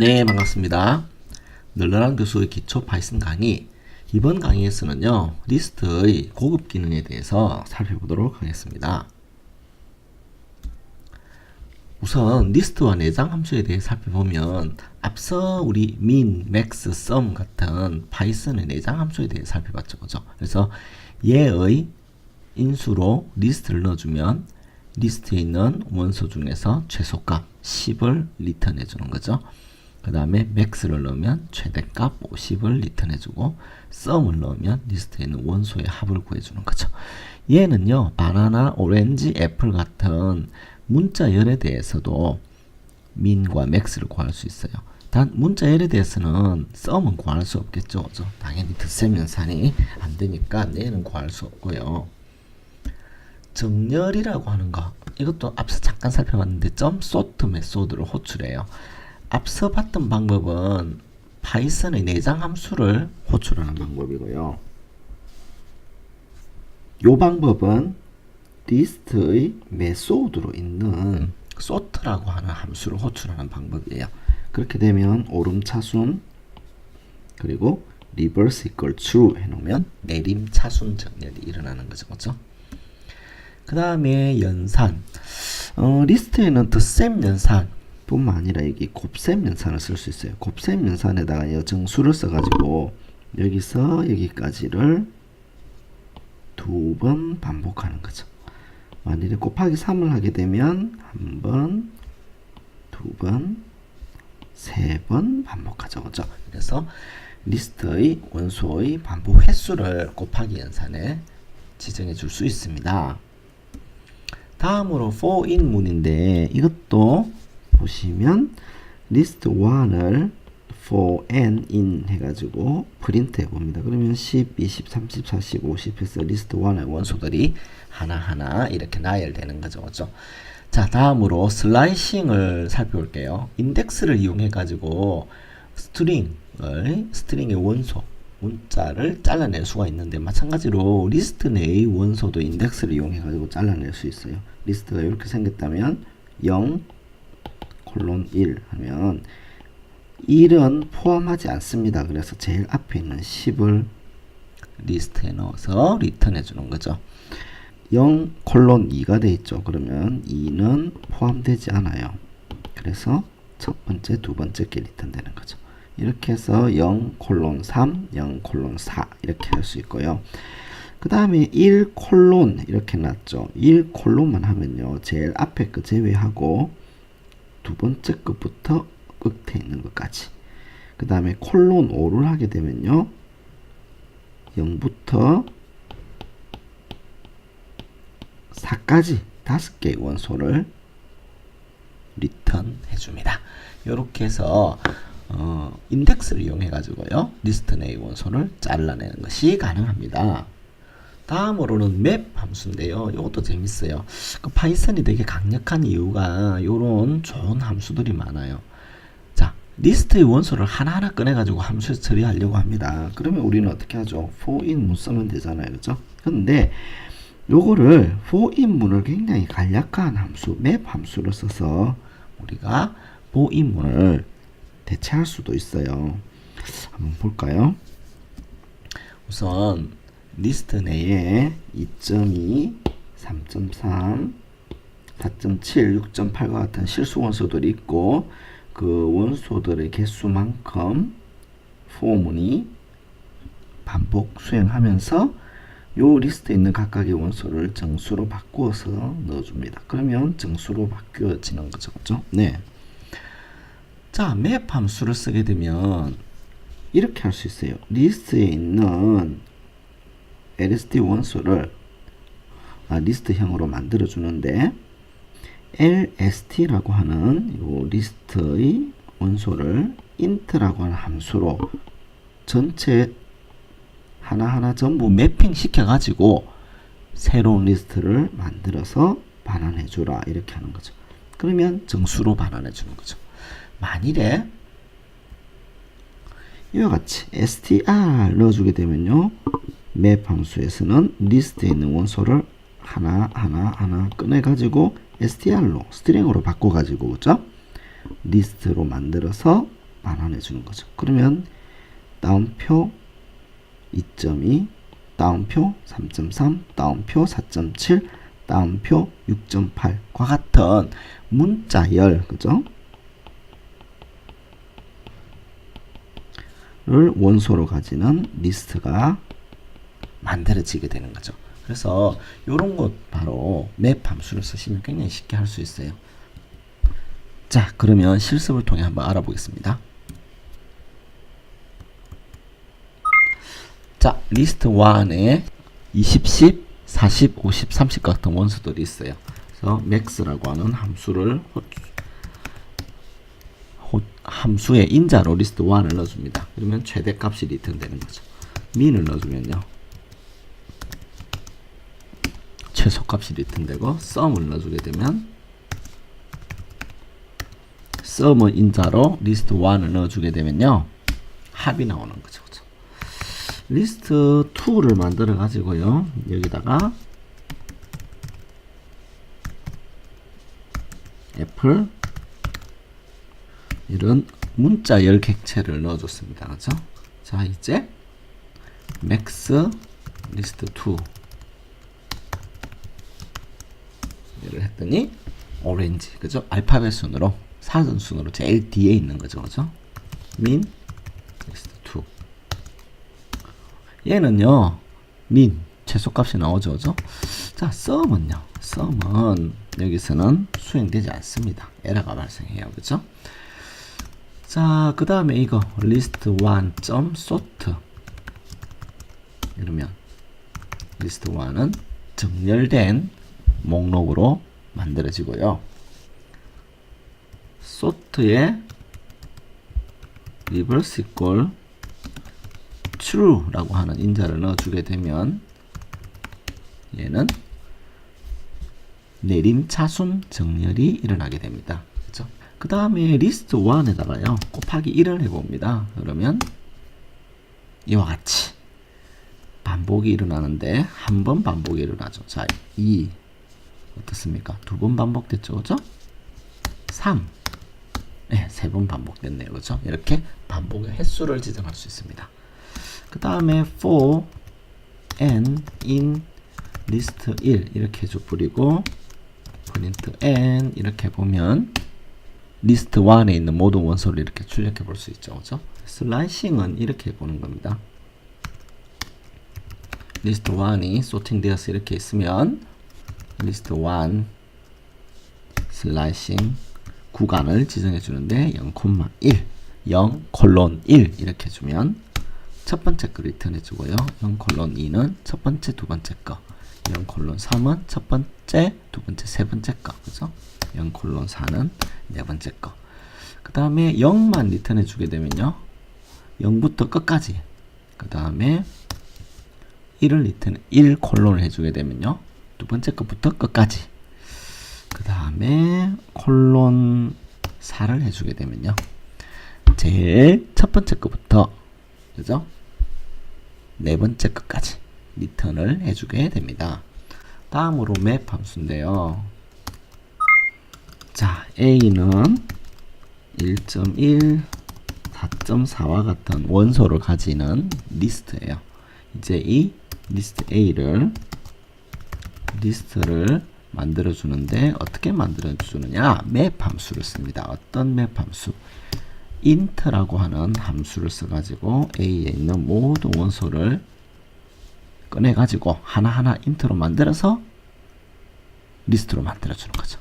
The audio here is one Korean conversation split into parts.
네, 반갑습니다. 널널한 교수의 기초 파이썬 강의. 이번 강의에서는요, 리스트의 고급 기능에 대해서 살펴보도록 하겠습니다. 우선 리스트와 내장 함수에 대해 살펴보면 앞서 우리 min, max, sum 같은 파이썬의 내장 함수에 대해 살펴봤죠. 그죠? 그래서 얘의 인수로 리스트를 넣어주면 리스트에 있는 원소 중에서 최소값 10을 리턴해 주는 거죠. 그 다음에 max를 넣으면 최대값 50을 리턴해주고 sum을 넣으면 리스트에 있는 원소의 합을 구해주는 거죠. 얘는요, 바나나, 오렌지, 애플 같은 문자열에 대해서도 min과 max를 구할 수 있어요. 단 문자열에 대해서는 sum은 구할 수 없겠죠. 그죠? 당연히 덧셈 연산이 안 되니까 얘는 구할 수 없고요. 정렬이라고 하는 거, 이것도 앞서 잠깐 살펴봤는데 점 소트 메소드를 호출해요. 앞서 봤던 방법은 파이썬의 내장 함수를 호출하는 방법이고요. 이 방법은 리스트의 메소드로 있는 sort라고 하는 함수를 호출하는 방법이에요. 그렇게 되면 오름차순 그리고 reverse equal true 해놓으면 내림차순 정렬이 일어나는 거죠. 그렇죠? 그 다음에 연산. 리스트에는 덧셈 연산 뿐만 아니라 여기 곱셈 연산을 쓸 수 있어요. 곱셈 연산에다가 정수를 써가지고 여기서 여기까지를 두 번 반복하는 거죠. 만일에 곱하기 3을 하게 되면 한 번, 두 번, 세 번 반복하죠. 그죠? 그래서 리스트의 원소의 반복 횟수를 곱하기 연산에 지정해 줄 수 있습니다. 다음으로 for in 문인데 이것도 보시면 리스트 1을 for n in 해가지고 프린트 해봅니다. 그러면 10, 20, 30, 40, 50 해서 리스트 1의 원소들이 하나하나 이렇게 나열되는 거죠. 그렇죠? 자, 다음으로 슬라이싱을 살펴볼게요. 인덱스를 이용해가지고 스트링의 원소, 문자를 잘라낼 수가 있는데 마찬가지로 리스트 내의 원소도 인덱스를 이용해가지고 잘라낼 수 있어요. 리스트가 이렇게 생겼다면 0, 콜론 1 하면 1은 포함하지 않습니다. 그래서 제일 앞에 있는 10을 리스트에 넣어서 리턴해 주는 거죠. 0 콜론 2가 돼 있죠. 그러면 2는 포함되지 않아요. 그래서 첫 번째, 두 번째 게 리턴되는 거죠. 이렇게 해서 0 콜론 3, 0 콜론 4 이렇게 할 수 있고요. 그 다음에 1 콜론 이렇게 놨죠. 1 콜론만 하면요, 제일 앞에 거 제외하고 두 번째 것부터 끝에 있는 것까지. 그 다음에 콜론 5를 하게 되면요, 0부터 4까지 5개의 원소를 리턴 해줍니다. 이렇게 해서 인덱스를 이용해 가지고요, 리스트 내의 원소를 잘라내는 것이 가능합니다. 다음으로는 맵 함수인데요. 이것도 재밌어요. 그 파이썬이 되게 강력한 이유가 이런 좋은 함수들이 많아요. 자, 리스트의 원소를 하나하나 꺼내가지고 함수에 처리하려고 합니다. 그러면 우리는 어떻게 하죠? for in 문 쓰면 되잖아요. 그죠? 근데 요거를 for in 문을 굉장히 간략한 함수, 맵 함수를 써서 우리가 for in 문을 대체할 수도 있어요. 한번 볼까요? 우선 리스트 내에 2.2, 3.3, 4.7, 6.8과 같은 실수 원소들이 있고 그 원소들의 개수만큼 for 문이 반복 수행하면서 요 리스트에 있는 각각의 원소를 정수로 바꾸어서 넣어줍니다. 그러면 정수로 바뀌어지는 거죠. 그죠? 네. 자, 맵 함수를 쓰게 되면 이렇게 할 수 있어요. 리스트에 있는 lst 원소를 리스트형으로 만들어 주는데 lst라고 하는 요 리스트의 원소를 int라고 하는 함수로 전체 하나하나 전부 매핑 시켜 가지고 새로운 리스트를 만들어서 반환해 주라 이렇게 하는 거죠. 그러면 정수로 반환해 주는 거죠. 만일에 이와 같이 str 넣어주게 되면요, 맵 함수에서는 리스트에 있는 원소를 하나 꺼내 가지고 str로 스트링으로 바꿔 가지고, 그죠? 리스트로 만들어서 반환해 주는 거죠. 그러면 다운표 2.2, 다운표 3.3, 다운표 4.7, 다운표 6.8과 같은 문자열, 그죠? 를 원소로 가지는 리스트가 만들어지게 되는 거죠. 그래서 이런 것 바로 맵 함수를 쓰시면 굉장히 쉽게 할 수 있어요. 자, 그러면 실습을 통해 한번 알아보겠습니다. 자, 리스트 1에 20, 10, 40, 50, 30 같은 원소들이 있어요. 그래서 max라고 하는 함수를 함수의 인자로 리스트 1을 넣어줍니다. 그러면 최대값이 리턴 되는 거죠. min을 넣어주면요, 최소값이 리턴 되고, sum을 넣어주게 되면 sum은 인자로 리스트 1을 넣어주게 되면요, 합이 나오는 거죠. 그죠? 리스트 2를 만들어 가지고요, 여기다가 애플 이런 문자 열 객체를 넣어줬습니다. 그죠? 자, 이제 max 리스트 2를 했더니 오렌지, 그죠? 알파벳 순으로, 사전 순으로 제일 뒤에 있는 거죠. 그죠? min 리스트 2. 얘는요, min 최소값이 나오죠. 그죠? 자, sum은요, sum은 여기서는 수행되지 않습니다. 에러가 발생해요. 그죠? 자, 그 다음에 이거 list 1.sort 이러면 list 1은 정렬된 목록으로 만들어지고요. sort에 reverse equal true라고 하는 인자를 넣어주게 되면 얘는 내림차순 정렬이 일어나게 됩니다. 그렇죠? 그 다음에 리스트 1에다가요 곱하기 1을 해봅니다. 그러면 이와 같이 반복이 일어나는데 한 번 반복이 일어나죠. 자, 2 어떻습니까? 두 번 반복됐죠. 그죠? 3 네, 3번 반복됐네요. 그죠? 이렇게 반복의 횟수를 지정할 수 있습니다. 그 다음에 for n in list 1 이렇게 해줘버리고 print n 이렇게 보면 리스트 1에 있는 모든 원소를 이렇게 출력해 볼 수 있죠. 그죠? 슬라이싱은 이렇게 보는 겁니다. 리스트 1이 소팅 되어서 이렇게 있으면 리스트 1 슬라이싱 구간을 지정해 주는데 0,1 0:1 이렇게 주면 첫 번째 거 리턴 해주고요. 0:2는 첫 번째 두 번째 거, 0:3은 첫 번째 두 번째 세 번째 거, 그죠? 0:4는 네 번째 거. 그 다음에 0만 리턴 해주게 되면요, 0부터 끝까지. 그 다음에 1을 리턴 1:를 해주게 되면요, 두 번째 것부터 끝까지. 그 다음에 콜론 4를 해주게 되면요, 제일 첫 번째 것부터, 그죠? 네 번째 것까지 리턴을 해주게 됩니다. 다음으로 맵 함수인데요. 자, A는 1.1, 4.4와 같은 원소를 가지는 리스트예요. 이제 이 리스트 A를 리스트를 만들어 주는데 어떻게 만들어 주느냐? 맵 함수를 씁니다. 어떤 맵 함수? int라고 하는 함수를 써가지고 A에 있는 모든 원소를 꺼내가지고 하나하나 int로 만들어서 리스트로 만들어 주는 거죠.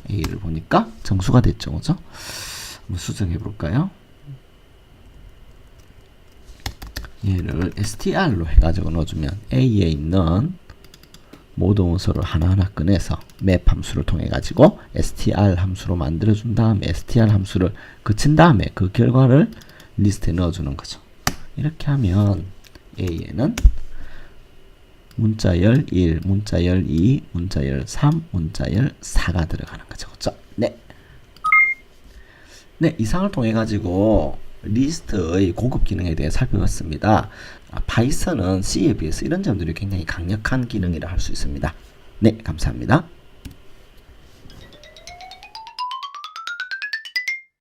A를 보니까 정수가 됐죠. 그죠? 한번 수정해 볼까요? 얘를 str로 해가지고 넣어주면 A에 있는 모든 원소를 하나하나 꺼내서 맵 함수를 통해 가지고 str 함수로 만들어 준 다음에 str 함수를 거친 다음에 그 결과를 리스트에 넣어주는 거죠. 이렇게 하면 A에는 문자열 1, 문자열 2, 문자열 3, 문자열 4가 들어가는 거죠. 그렇죠? 네. 네, 이상을 통해 가지고 리스트의 고급 기능에 대해 살펴봤습니다. 파이썬은 C에 비해서 이런 점들이 굉장히 강력한 기능이라 할 수 있습니다. 네, 감사합니다.